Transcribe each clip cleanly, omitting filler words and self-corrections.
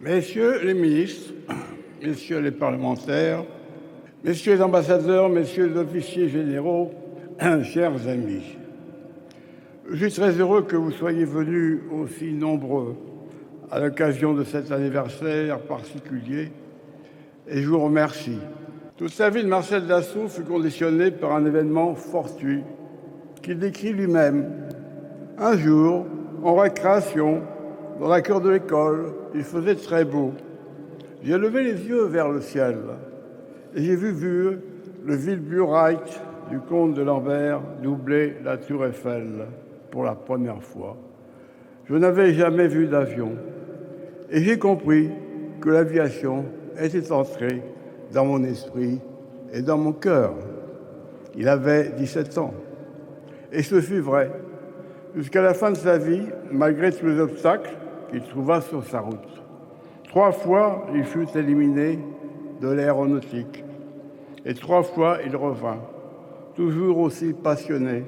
Messieurs les ministres, messieurs les parlementaires, messieurs les ambassadeurs, messieurs les officiers généraux, chers amis, je suis très heureux que vous soyez venus aussi nombreux à l'occasion de cet anniversaire particulier et je vous remercie. Toute sa vie, Marcel Dassault fut conditionnée par un événement fortuit qu'il décrit lui-même. Un jour, en récréation, dans la cour de l'école, il faisait très beau. J'ai levé les yeux vers le ciel et j'ai vu le Wilbur-Wright du comte de Lambert doubler la tour Eiffel pour la première fois. Je n'avais jamais vu d'avion et j'ai compris que l'aviation était entrée dans mon esprit et dans mon cœur. Il avait 17 ans et ce fut vrai jusqu'à la fin de sa vie, malgré tous les obstacles qu'il trouva sur sa route. 3 fois, il fut éliminé de l'aéronautique et 3 fois, il revint, toujours aussi passionné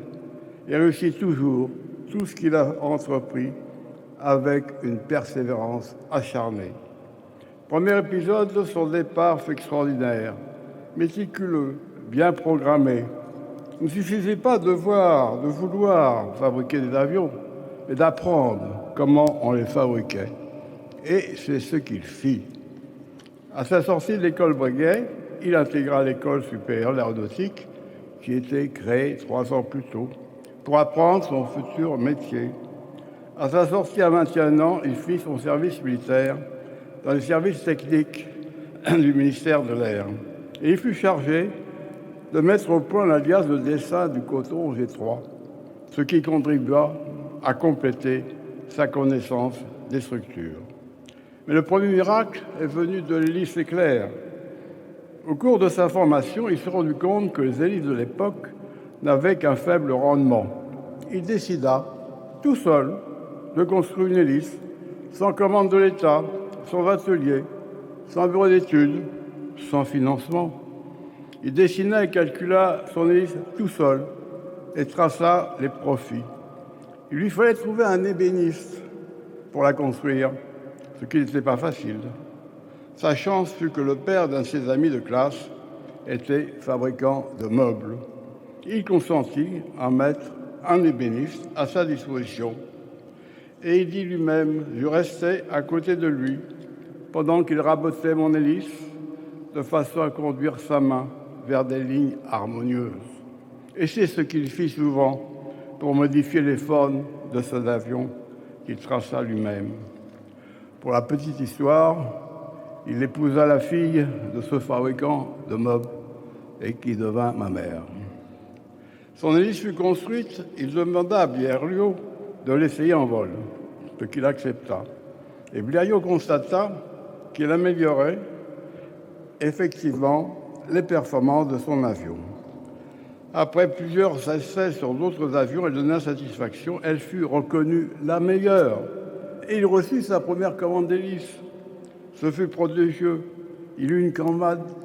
et réussit toujours tout ce qu'il a entrepris avec une persévérance acharnée. Premier épisode, son départ fut extraordinaire, méticuleux, bien programmé. Il ne suffisait pas de vouloir fabriquer des avions, mais d'apprendre comment on les fabriquait. Et c'est ce qu'il fit. À sa sortie de l'école Breguet, il intégra l'école supérieure d'aéronautique qui était créée 3 ans plus tôt pour apprendre son futur métier. À sa sortie à 21 ans, il fit son service militaire dans les services techniques du ministère de l'Air. Et il fut chargé de mettre au point l'alias de dessin du coton G3, ce qui contribua à compléter sa connaissance des structures. Mais le premier miracle est venu de l'hélice éclair. Au cours de sa formation, il s'est rendu compte que les hélices de l'époque n'avaient qu'un faible rendement. Il décida, tout seul, de construire une hélice sans commande de l'État, sans atelier, sans bureau d'études, sans financement. Il dessina et calcula son hélice tout seul et traça les profits. Il lui fallait trouver un ébéniste pour la construire, ce qui n'était pas facile. Sa chance fut que le père d'un de ses amis de classe était fabricant de meubles. Il consentit à mettre un ébéniste à sa disposition. Et il dit lui-même, je restais à côté de lui pendant qu'il rabotait mon hélice de façon à conduire sa main vers des lignes harmonieuses. Et c'est ce qu'il fit souvent pour modifier les formes de cet avion qu'il traça lui-même. Pour la petite histoire, il épousa la fille de ce fabricant de meubles et qui devint ma mère. Son hélice fut construite, il demanda à Blériot de l'essayer en vol, ce qu'il accepta. Et Blériot constata qu'il améliorait effectivement les performances de son avion. Après plusieurs essais sur d'autres avions et de l'insatisfaction, elle fut reconnue la meilleure. Et il reçut sa première commande d'hélice. Ce fut prodigieux. Il eut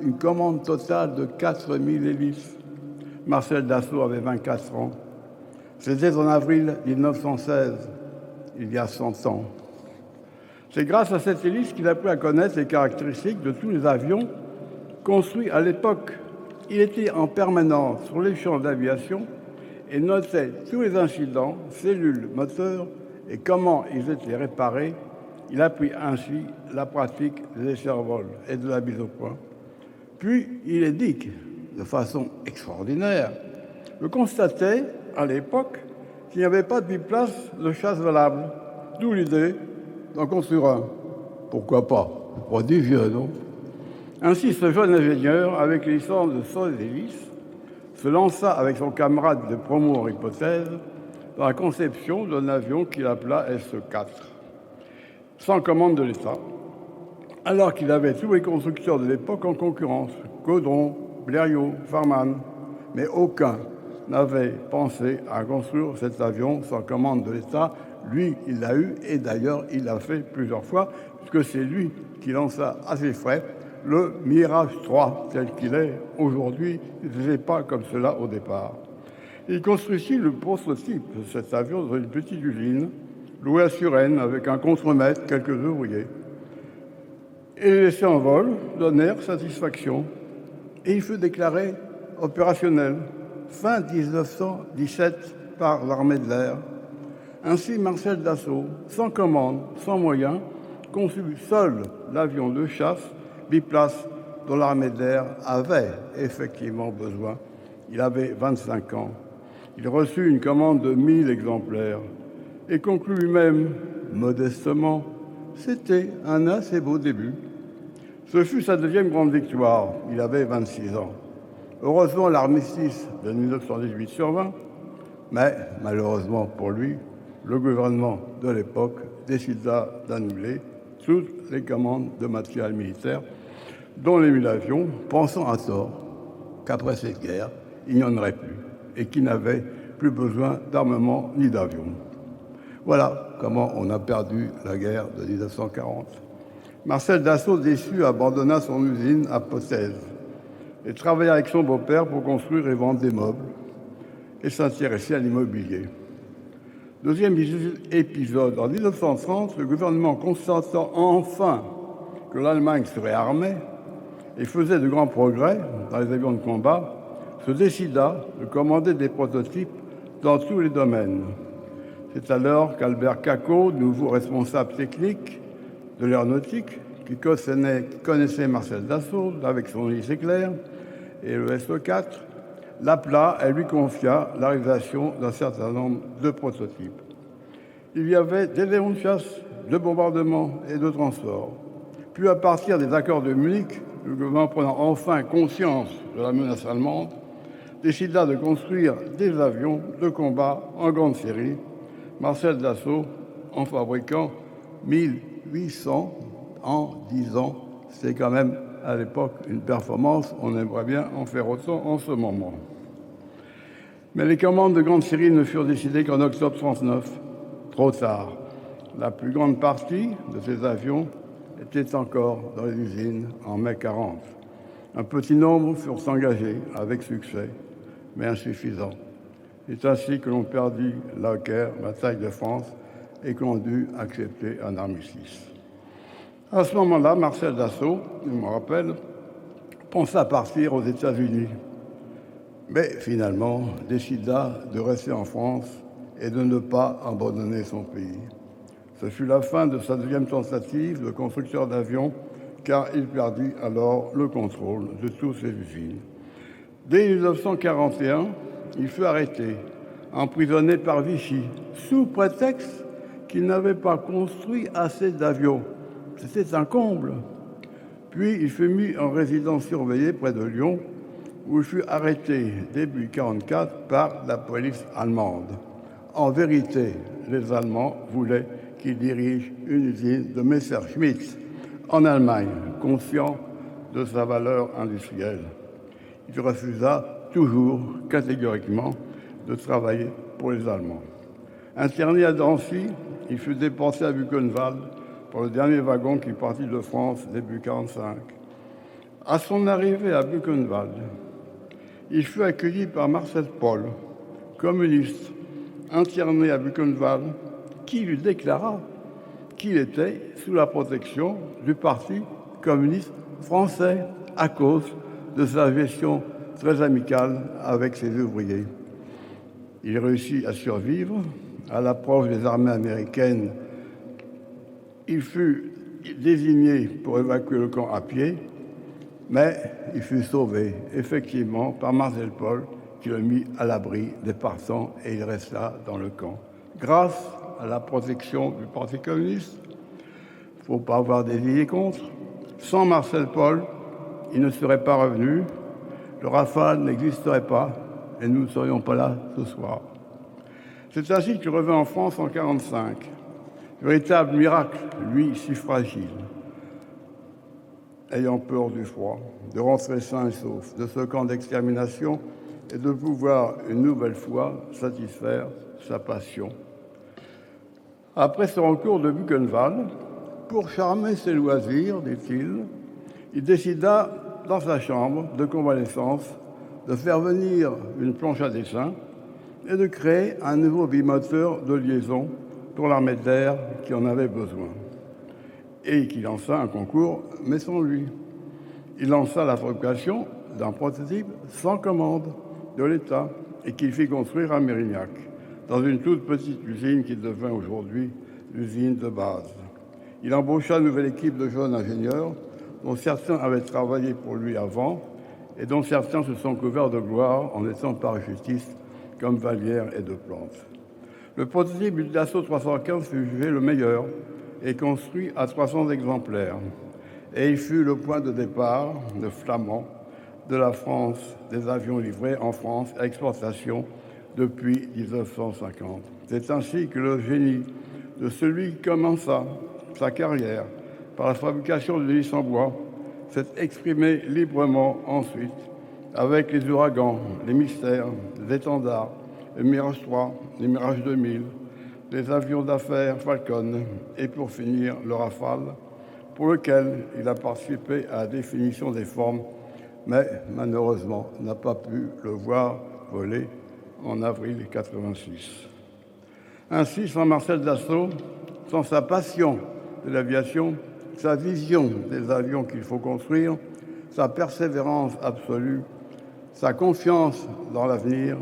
une commande totale de 4000 hélices. Marcel Dassault avait 24 ans. C'était en avril 1916, il y a 100 ans. C'est grâce à cette hélice qu'il apprit à connaître les caractéristiques de tous les avions construits à l'époque. Il était en permanence sur les champs d'aviation et notait tous les incidents, cellules, moteurs et comment ils étaient réparés. Il apprit ainsi la pratique des essais en vol et de la mise au point. Puis il indique, de façon extraordinaire, je constatais à l'époque qu'il n'y avait pas de biplace de chasse valable, d'où l'idée d'en construire un. Pourquoi pas? Prodigieux, non? Ainsi, ce jeune ingénieur, avec les licences de sol et d'hélice, se lança avec son camarade de promo en hypothèse dans la conception d'un avion qu'il appela SE4, sans commande de l'État, alors qu'il avait tous les constructeurs de l'époque en concurrence, Caudron, Blériot, Farman, mais aucun n'avait pensé à construire cet avion sans commande de l'État. Lui, il l'a eu et d'ailleurs, il l'a fait plusieurs fois, puisque c'est lui qui lança à ses frais le Mirage 3 tel qu'il est aujourd'hui. Il ne faisait pas comme cela au départ. Il construisit le prototype de cet avion dans une petite usine louée à Suresnes avec un contremaître, quelques ouvriers. et les laissés en vol donnèrent satisfaction. Et il fut déclaré opérationnel fin 1917 par l'armée de l'air. Ainsi, Marcel Dassault, sans commande, sans moyens, conçut seul l'avion de chasse biplace dont l'armée de l'air avait effectivement besoin. Il avait 25 ans. Il reçut une commande de 1000 exemplaires et conclut lui-même, modestement, c'était un assez beau début. Ce fut sa deuxième grande victoire. Il avait 26 ans. Heureusement, l'armistice de 1918 survint, mais malheureusement pour lui, le gouvernement de l'époque décida d'annuler toutes les commandes de matériel militaire, dont les 1000 avions, pensant à tort qu'après cette guerre, il n'y en aurait plus et qu'il n'avait plus besoin d'armement ni d'avions. Voilà comment on a perdu la guerre de 1940. Marcel Dassault, déçu, abandonna son usine à Pothèse et travailla avec son beau-père pour construire et vendre des meubles et s'intéresser à l'immobilier. Deuxième épisode, en 1930, le gouvernement, constatant enfin que l'Allemagne serait armée et faisait de grands progrès dans les avions de combat, se décida de commander des prototypes dans tous les domaines. C'est alors qu'Albert Cacot, nouveau responsable technique de l'aéronautique, qui connaissait Marcel Dassault avec son hélice éclair et le SE4, l'appela et lui confia la réalisation d'un certain nombre de prototypes. Il y avait des avions de chasse, de bombardement et de transport. Puis, à partir des accords de Munich, le gouvernement, prenant enfin conscience de la menace allemande, décida de construire des avions de combat en grande série, Marcel Dassault en fabriquant 1800 en 10 ans. C'est quand même à l'époque une performance, on aimerait bien en faire autant en ce moment. Mais les commandes de grande série ne furent décidées qu'en octobre 1939, trop tard. La plus grande partie de ces avions était encore dans les usines en mai 1940. Un petit nombre furent engagés avec succès, mais insuffisants. C'est ainsi que l'on perdit la guerre, bataille de France, et que l'on dut accepter un armistice. À ce moment-là, Marcel Dassault, je me rappelle, pensa partir aux États-Unis, mais finalement décida de rester en France et de ne pas abandonner son pays. Ce fut la fin de sa deuxième tentative de constructeur d'avions, car il perdit alors le contrôle de toutes ses usines. Dès 1941, il fut arrêté, emprisonné par Vichy, sous prétexte qu'il n'avait pas construit assez d'avions. C'était un comble. Puis il fut mis en résidence surveillée près de Lyon, où il fut arrêté début 1944 par la police allemande. En vérité, les Allemands voulaient qu'il dirige une usine de Messerschmitt en Allemagne, conscient de sa valeur industrielle. Il refusa toujours catégoriquement de travailler pour les Allemands. Interné à Drancy, il fut déporté à Buchenwald pour le dernier wagon qui partit de France début 1945. À son arrivée à Buchenwald, il fut accueilli par Marcel Paul, communiste, interné à Buchenwald, qui lui déclara qu'il était sous la protection du Parti communiste français à cause de sa gestion très amicale avec ses ouvriers. Il réussit à survivre à l'approche des armées américaines. Il fut désigné pour évacuer le camp à pied, mais il fut sauvé effectivement par Marcel Paul qui le mit à l'abri des partants et il resta dans le camp. Grâce à la protection du Parti communiste, il ne faut pas avoir des idées contre. Sans Marcel Paul, il ne serait pas revenu, le Rafale n'existerait pas et nous ne serions pas là ce soir. C'est ainsi qu'il revint en France en 1945. Véritable miracle, lui si fragile, ayant peur du froid, de rentrer sain et sauf de ce camp d'extermination et de pouvoir une nouvelle fois satisfaire sa passion. Après ce retour de Buchenwald, pour charmer ses loisirs, dit-il, il décida dans sa chambre de convalescence de faire venir une planche à dessin et de créer un nouveau bimoteur de liaison pour l'armée de l'air qui en avait besoin. et qui lança un concours, mais sans lui. Il lança la fabrication d'un prototype sans commande de l'État et qu'il fit construire à Mérignac, dans une toute petite usine qui devint aujourd'hui l'usine de base. Il embaucha une nouvelle équipe de jeunes ingénieurs, dont certains avaient travaillé pour lui avant et dont certains se sont couverts de gloire en étant parachutistes comme Vallière et Deplante. Le prototype du Dassault 315 fut jugé le meilleur et construit à 300 exemplaires. Et il fut le point de départ, le flamand, de la France, des avions livrés en France à exportation depuis 1950. C'est ainsi que le génie de celui qui commença sa carrière par la fabrication de l'hélice en bois s'est exprimé librement ensuite avec les ouragans, les mystères, les étendards, le Mirage 3, les Mirage 2000, les avions d'affaires Falcon et pour finir le Rafale, pour lequel il a participé à la définition des formes, mais malheureusement n'a pas pu le voir voler en avril 86. Ainsi, sans Marcel Dassault, sans sa passion de l'aviation, sa vision des avions qu'il faut construire, sa persévérance absolue, sa confiance dans l'avenir,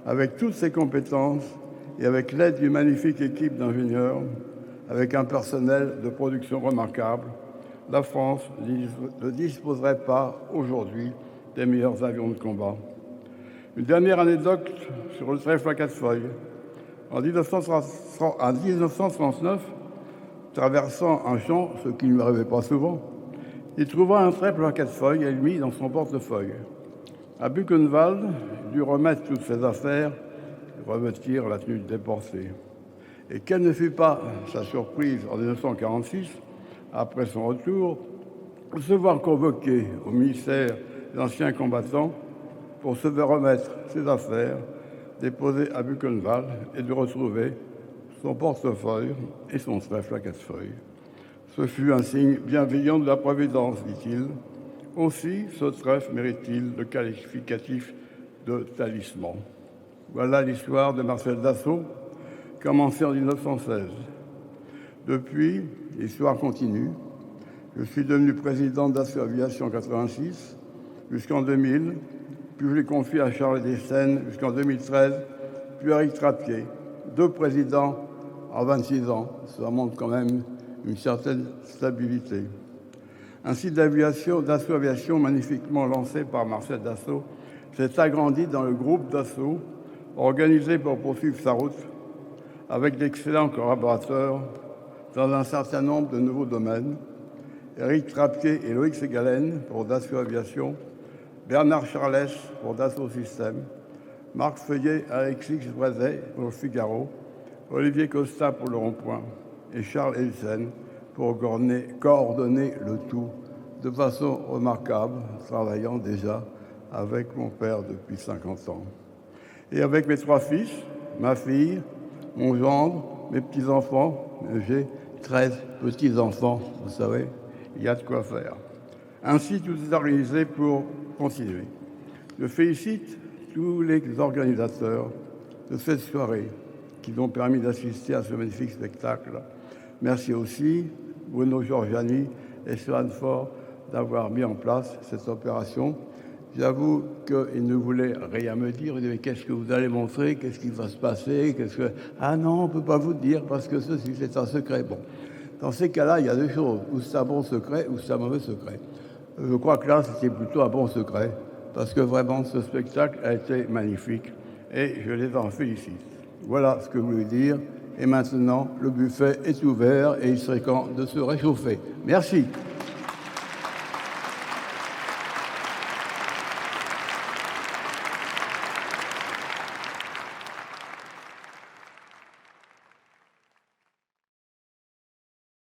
avec toutes ses compétences et avec l'aide d'une magnifique équipe d'ingénieurs, avec un personnel de production remarquable, la France ne disposerait pas aujourd'hui des meilleurs avions de combat. Une dernière anecdote sur le trèfle à 4 feuilles. En 1939, traversant un champ, ce qui ne lui arrivait pas souvent, il trouva un trèfle à 4 feuilles et le mit dans son portefeuille. À Buchenwald, il dut remettre toutes ses affaires et revêtir la tenue déportée. Et quelle ne fut pas sa surprise en 1946, après son retour, de se voir convoqué au ministère des Anciens Combattants pour se faire remettre ses affaires déposées à Buchenwald et de retrouver son portefeuille et son trèfle à 4 feuilles. Ce fut un signe bienveillant de la Providence, dit-il. Aussi, ce trèfle mérite-t-il le qualificatif de talisman. Voilà l'histoire de Marcel Dassault, commencée en 1916. Depuis, l'histoire continue. Je suis devenu président d'Assaut Aviation en 86 jusqu'en 2000, puis je l'ai confié à Charles Dessène jusqu'en 2013, puis à Éric Trappier, 2 présidents en 26 ans. Ça montre quand même une certaine stabilité. Un site d'Assaut Aviation magnifiquement lancé par Marcel Dassault s'est agrandi dans le groupe Dassault, organisé pour poursuivre sa route avec d'excellents collaborateurs dans un certain nombre de nouveaux domaines. Éric Trappier et Loïc Ségalen pour Dassault Aviation, Bernard Charles pour Dassault Systèmes, Marc Feuillet, Alexis Brézet pour le Figaro, Olivier Costa pour le Rond-Point et Charles Elsen pour coordonner le tout de façon remarquable, travaillant déjà avec mon père depuis 50 ans. Et avec mes 3 fils, ma fille, mon gendre, mes petits-enfants, j'ai 13 petits-enfants, vous savez, il y a de quoi faire. Ainsi, tout est organisé pour continuer. Je félicite tous les organisateurs de cette soirée qui m'ont permis d'assister à ce magnifique spectacle. Merci aussi Bruno Giorgiani et Stéphane Faure d'avoir mis en place cette opération. J'avoue qu'ils ne voulaient rien me dire. Ils disaient, qu'est-ce que vous allez montrer? Qu'est-ce qui va se passer? Ah non, on ne peut pas vous dire parce que ceci, c'est un secret. Bon, dans ces cas-là, il y a 2 choses. Ou c'est un bon secret ou c'est un mauvais secret. Je crois que là, c'était plutôt un bon secret parce que vraiment, ce spectacle a été magnifique et je les en félicite. Voilà ce que je voulais dire. Et maintenant, le buffet est ouvert et il serait temps de se réchauffer. Merci.